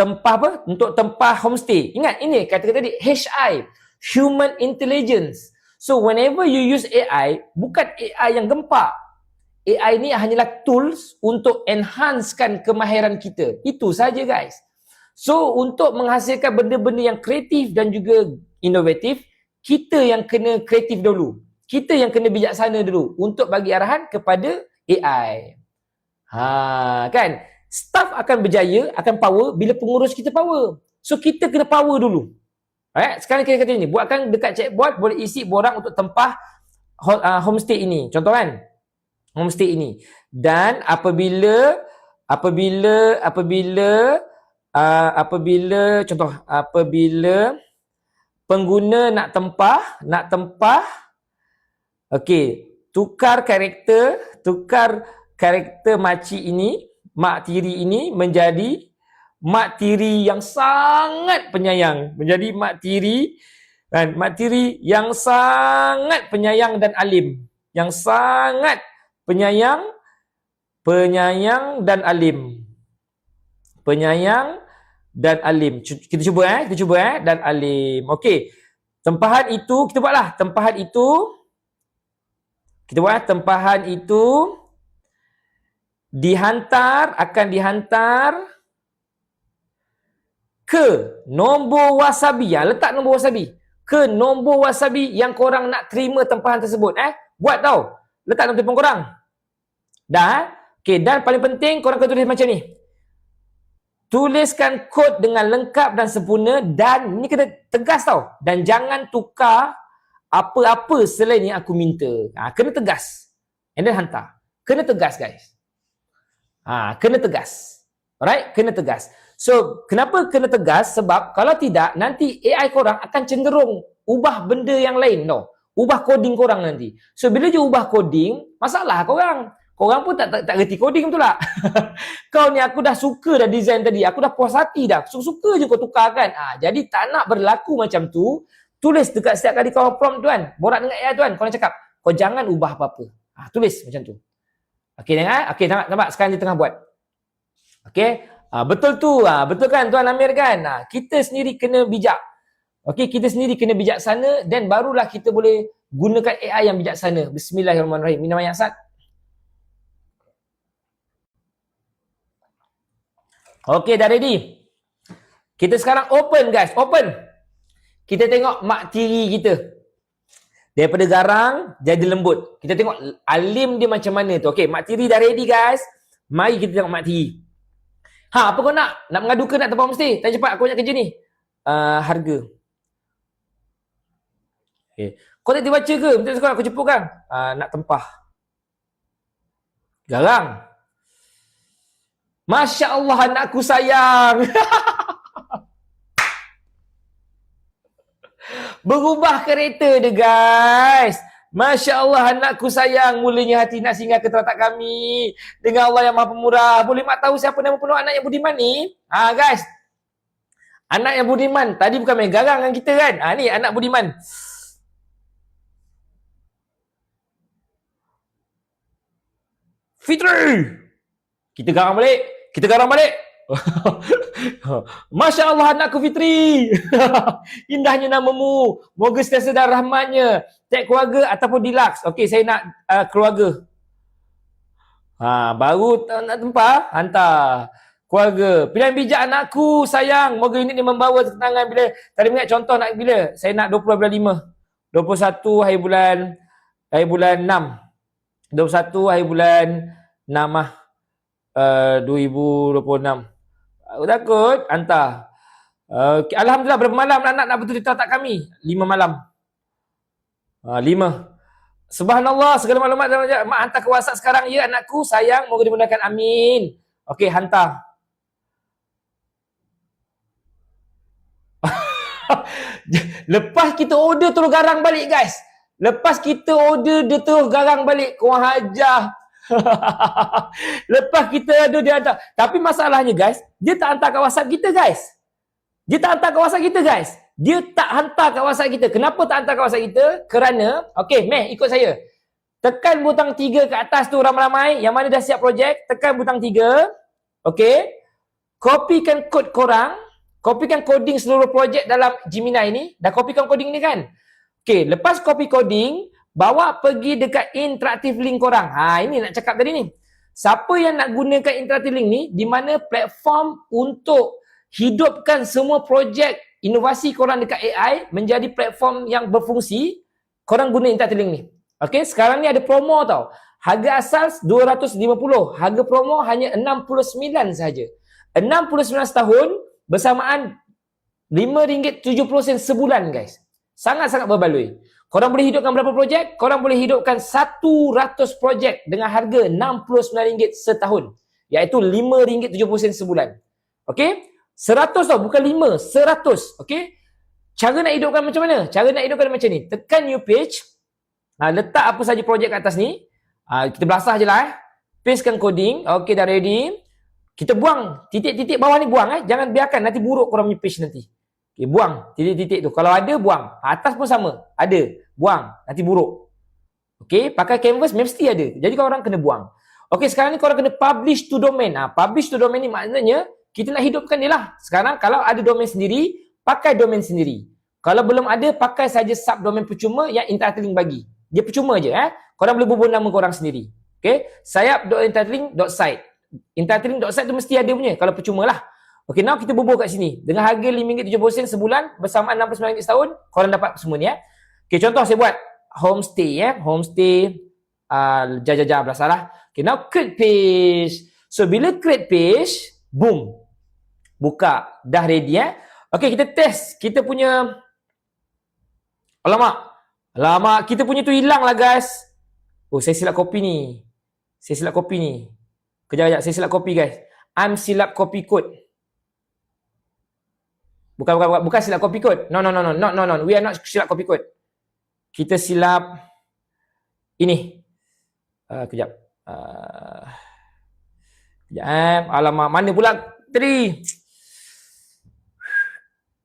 tempah apa? Untuk tempah homestay. Ingat ini kata-kata tadi HI, Human Intelligence. So whenever you use AI, bukan AI yang gempak. AI ni hanyalah tools untuk enhancekan kemahiran kita. Itu saja guys. So untuk menghasilkan benda-benda yang kreatif dan juga inovatif, kita yang kena kreatif dulu. Kita yang kena bijaksana dulu untuk bagi arahan kepada AI. Kan? Staff akan berjaya, akan power bila pengurus kita power. So kita kena power dulu. Sekarang kita kata ini, buatkan dekat chatbot, boleh isi borang untuk tempah homestay ini. Contoh kan? Homestay ini. Dan apabila pengguna nak tempah, okey, tukar karakter makcik ini, mak tiri ini menjadi mak tiri yang sangat penyayang, menjadi mak tiri yang sangat penyayang dan alim, yang sangat penyayang dan alim. Penyayang dan alim. Kita cuba dan alim. Okey. Tempahan itu kita buatlah. Tempahan itu akan dihantar ke nombor wasabi. Letak nombor wasabi. Ke nombor wasabi yang korang nak terima tempahan tersebut. Buat tau. Letak nombor telefon korang. Dah. Okey, dan paling penting korang kena tulis macam ni. Tuliskan kod dengan lengkap dan sempurna, dan ni kena tegas tau. Dan jangan tukar apa-apa selain yang aku minta. Kena tegas. And then hantar. Kena tegas guys. Kena tegas. Alright? Kena tegas. So, kenapa kena tegas? Sebab kalau tidak, nanti AI korang akan cenderung ubah benda yang lain tau. Ubah coding korang nanti. So, bila je ubah coding, masalah korang. Korang pun tak reti coding betul tak? Kau ni aku dah suka dah design tadi. Aku dah puas hati dah. Suka je kau tukar kan. Jadi tak nak berlaku macam tu. Tulis dekat setiap kali kau prompt tuan. Borak dengan AI tuan. Kau nak cakap, kau jangan ubah apa-apa. Tulis macam tu. Okey dengar? Okey nampak sekarang dia tengah buat. Okey. Betul tu. Betul kan Tuan Amir kan? Kita sendiri kena bijak. Okey, kita sendiri kena bijaksana, dan barulah kita boleh gunakan AI yang bijaksana. Bismillahirrahmanirrahim. Minum ayat Sat. Okey, dah ready. Kita sekarang open guys, open. Kita tengok mak tiri kita. Daripada garang jadi lembut. Kita tengok alim dia macam mana tu. Okey, mak tiri dah ready guys. Mari kita tengok mak tiri. Apa kau nak? Nak mengadu ke nak tempah mesti? Tanya cepat, aku banyak kerja ni. Harga. Okey. Kau tak dibaca ke? Minta sekolah aku jemput kan? Nak tempah. Garang. Masya Allah anakku sayang. Berubah kereta dia guys. Masya Allah anakku sayang. Mulanya hati nak singgah ke teratak kami. Dengan Allah yang maha pemurah. Boleh mak tahu siapa nama penuh anak yang budiman ni? Guys. Anak yang budiman. Tadi bukan main garang dengan kita kan? Ni anak budiman. Fitri. Kita garang balik. Masya Allah anakku Fitri. Indahnya namamu. Moga sentiasa dan rahmatnya. Cek keluarga ataupun deluxe. Okey, saya nak keluarga. Baru nak tempah, hantar. Keluarga. Pilihan bijak anakku sayang. Moga ini dia membawa ketenangan bila. Tadi ingat contoh nak bila? Saya nak 20 bulan 5. 21 hari bulan 6. 21 hari bulan 6 2026. Aku takut hantar. Alhamdulillah berapa malam anak nak betul di tak kami? 5 malam. 5. Subhanallah segala maklumat mak hantar ke WhatsApp sekarang ya anakku sayang moga dimudahkan amin. Okey hantar. Lepas kita order terus garang balik guys. Lepas kita order dia terus garang balik. Kau hajar. Lepas kita ada dia hantar. Tapi masalahnya guys, dia tak hantar kat WhatsApp kita guys. Dia tak hantar kat WhatsApp kita. Kenapa tak hantar kat WhatsApp kita? Kerana, okey, Meh ikut saya. Tekan butang 3 kat atas tu ramai-ramai. Yang mana dah siap projek, tekan butang 3. Okey. Kopikan kod korang, kopikan coding seluruh projek dalam Gemini ni, dah kopikan coding ni kan. Okey, lepas copy coding, bawa pergi dekat interactive link korang. Ini nak cakap tadi ni. Siapa yang nak gunakan interactive link ni, di mana platform untuk hidupkan semua projek inovasi korang dekat AI menjadi platform yang berfungsi, korang guna interactive link ni. Okey, sekarang ni ada promo tau. Harga asal 250, harga promo hanya 69 saja. 69 setahun bersamaan RM5.70 sebulan guys. Sangat-sangat berbaloi. Korang boleh hidupkan berapa projek? Korang boleh hidupkan 100 projek dengan harga RM69 setahun. Iaitu RM5.70 sebulan. Okey? 100 tau, bukan 5, 100. Okey? Cara nak hidupkan macam mana? Cara nak hidupkan macam ni. Tekan new page. Letak apa saja projek kat atas ni. Kita belasah je lah. Pastekan coding. Okey, dah ready. Kita buang. Titik-titik bawah ni buang. Jangan biarkan. Nanti buruk korang punya page nanti. Okay, buang titik-titik tu. Kalau ada, buang. Atas pun sama. Ada. Buang. Nanti buruk. Okey, pakai canvas mesti ada. Jadi korang kena buang. Okey, sekarang ni korang kena publish to domain. Publish to domain ni maknanya kita nak hidupkan dia lah. Sekarang kalau ada domain sendiri, pakai domain sendiri. Kalau belum ada, pakai saja subdomain percuma yang interactive link bagi. Dia percuma je. Korang boleh bubuh nama korang sendiri. Okey, sayap.interactive.site. Interactive.site tu mesti ada punya. Kalau percuma lah. Okey, now kita bubuh kat sini. Dengan harga RM5.70 sebulan bersamaan RM69 setahun, korang dapat semua ni. Okey, contoh saya buat homestay. Homestay. Jajah belasah lah. Okey, now create page. So, bila create page, boom. Buka. Dah ready. Okey, kita test. Kita punya... Alamak, kita punya tu hilang lah guys. Oh, saya silap copy ni. Kejap. Saya silap copy guys. I'm silap copy code. Bukan silap copy code. No. We are not silap copy code. Kita silap ini. Kejap. Alamak, mana pula tadi?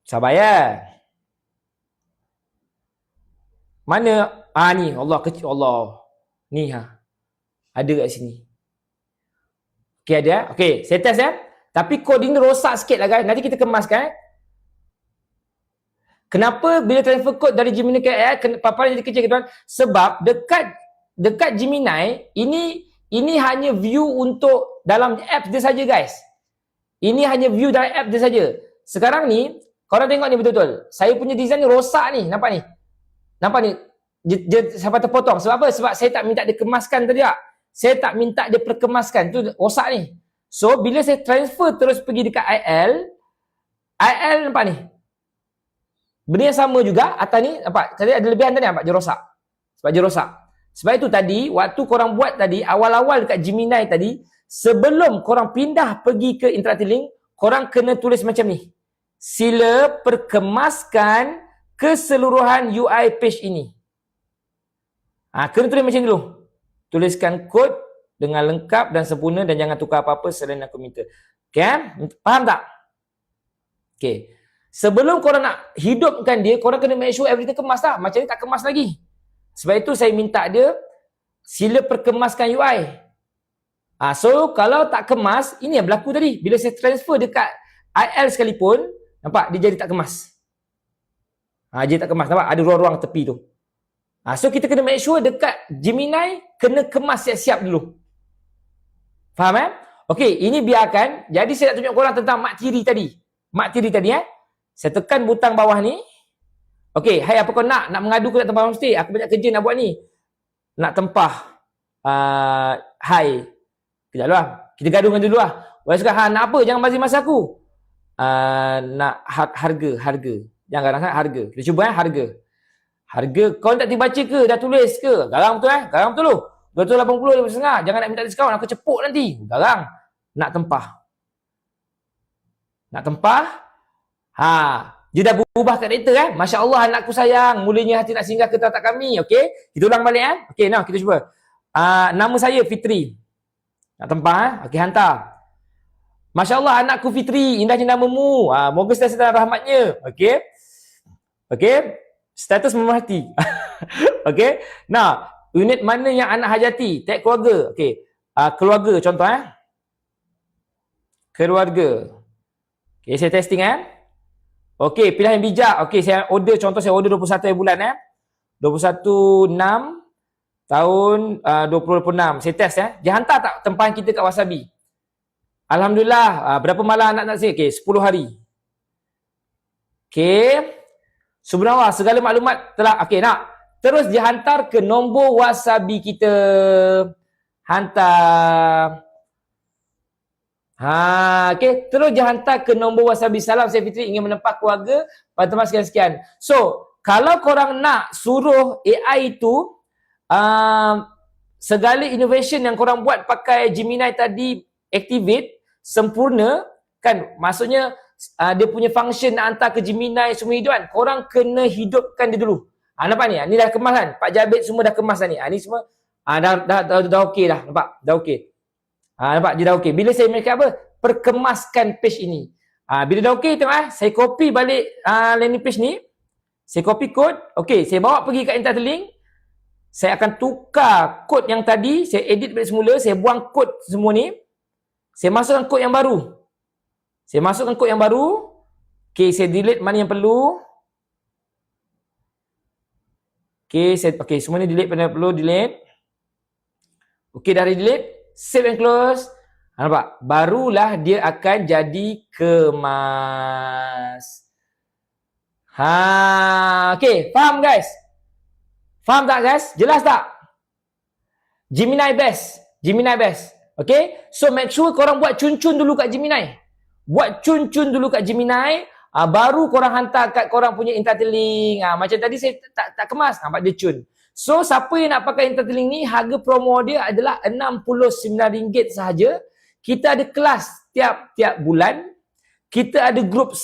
Sabar ya. Mana? Ni. Allah kecil. Allah. Ni ada kat sini. Okey, ada. Okey, saya test Tapi kod ini rosak sikit lah guys. Nanti kita kemaskan. Kenapa bila transfer kod dari Gemini ke AI paparan jadi kecil tuan? Sebab dekat Gemini ini hanya view untuk dalam app dia saja guys. Ini hanya view dalam app dia saja. Sekarang ni korang tengok ni betul-betul. Saya punya design ni rosak ni. Nampak ni? Dia sampai terpotong. Sebab apa? Sebab saya tak minta dia kemaskan tadi tak? Saya tak minta dia perkemaskan. Tu rosak ni. So, bila saya transfer terus pergi dekat IL nampak ni? Benda yang sama juga. Atas ni, nampak? Tadi ada lebihan tadi nampak? Dia rosak. Sebab dia rosak. Sebab itu tadi, waktu korang buat tadi, awal-awal dekat Gemini tadi, sebelum korang pindah pergi ke interactive link, korang kena tulis macam ni. Sila perkemaskan keseluruhan UI page ini. Kena tulis macam ni dulu. Tuliskan kod dengan lengkap dan sempurna dan jangan tukar apa-apa selain aku minta. Okay? Faham tak? Okay. Sebelum korang nak hidupkan dia, korang kena make sure everything kemas tak? Macam ni tak kemas lagi. Sebab itu saya minta dia sila perkemaskan UI. So, kalau tak kemas, ini yang berlaku tadi. Bila saya transfer dekat IL sekalipun, nampak? Dia jadi tak kemas. Dia tak kemas. Nampak? Ada ruang-ruang tepi tu. So, kita kena make sure dekat Gemini, kena kemas siap-siap dulu. Faham Okey, ini biarkan. Jadi, saya nak tunjuk korang tentang mak tiri tadi. Mak tiri tadi Saya tekan butang bawah ni. Okey, hai apa kau nak? Nak mengadu ke nak tempah homestay? Aku banyak kerja nak buat ni. Nak tempah. Hai. Kejap dulu lah. Kita gaduhkan dulu lah. Wah, sekarang nak apa? Jangan bazir masa aku. Nak harga. Jangan garang harga. Kita cuba harga. Harga kau tak baca ke? Dah tulis ke? Garang betul Garang betul lu. 280 2.5. Jangan nak minta diskaun. Aku cepuk nanti. Garang. Nak tempah. Dia dah berubah karakter Masya Allah anakku sayang. Mulanya hati nak singgah ke tatak kami. Okey. Kita ulang balik Okey, now kita cuba. Nama saya Fitri. Nak tempah Okey, hantar. Masya Allah anakku Fitri. Indahnya namamu. Moga sentiasa dalam rahmatnya. Okey. Status memerhati. Okey. Now, unit mana yang anak hajati? Tag keluarga. Okey. Keluarga contoh Keluarga. Okay, saya testing Okey, pilihan yang bijak. Okey, saya order, contoh saya order 21 bulan 21/6 tahun 2026. Saya test Dia hantar tak tempahan kita kat Wasabi? Alhamdulillah. Berapa malam nak saya? Okey, 10 hari. Okey. Subhanallah, segala maklumat telah. Okey, nak. Terus dia hantar ke nombor Wasabi kita. Hantar. Okey, terus dia hantar ke nombor Wasabi. Salam saya Fitri, ingin menempah keluarga pada teman sekian-sekian. So, kalau korang nak suruh AI itu segala innovation yang korang buat pakai Gemini tadi activate sempurna kan, maksudnya dia punya function nak hantar ke Gemini semua hidup kan, korang kena hidupkan dia dulu. Nampak ni? Ni dah kemas kan? Pak Jabir semua dah kemas dah ni. Ni semua dah okey dah. Nampak? Dah okey. Nampak? Dia dah okey. Bila saya make apa? Perkemaskan page ini. Bila dah okey tengok saya copy balik landing page ni. Saya copy kod. Okey, saya bawa pergi kat Interlink. Saya akan tukar kod yang tadi, saya edit balik semula, saya buang kod semua ni. Saya masukkan kod yang baru. Okey, saya delete mana yang perlu. Okey, semua ni delete mana yang perlu, delete. Okey, dah delete, save and close. Nampak? Barulah dia akan jadi kemas. Okey, faham guys? Faham tak guys? Jelas tak? Gemini best. Okay? So make sure korang buat cun-cun dulu kat Gemini. Baru korang hantar kat korang punya Interlink. Macam tadi saya tak kemas. Nampak dia cun. So siapa yang nak pakai Interlink ni, harga promo dia adalah RM69 sahaja. Kita ada kelas tiap bulan. Kita ada grup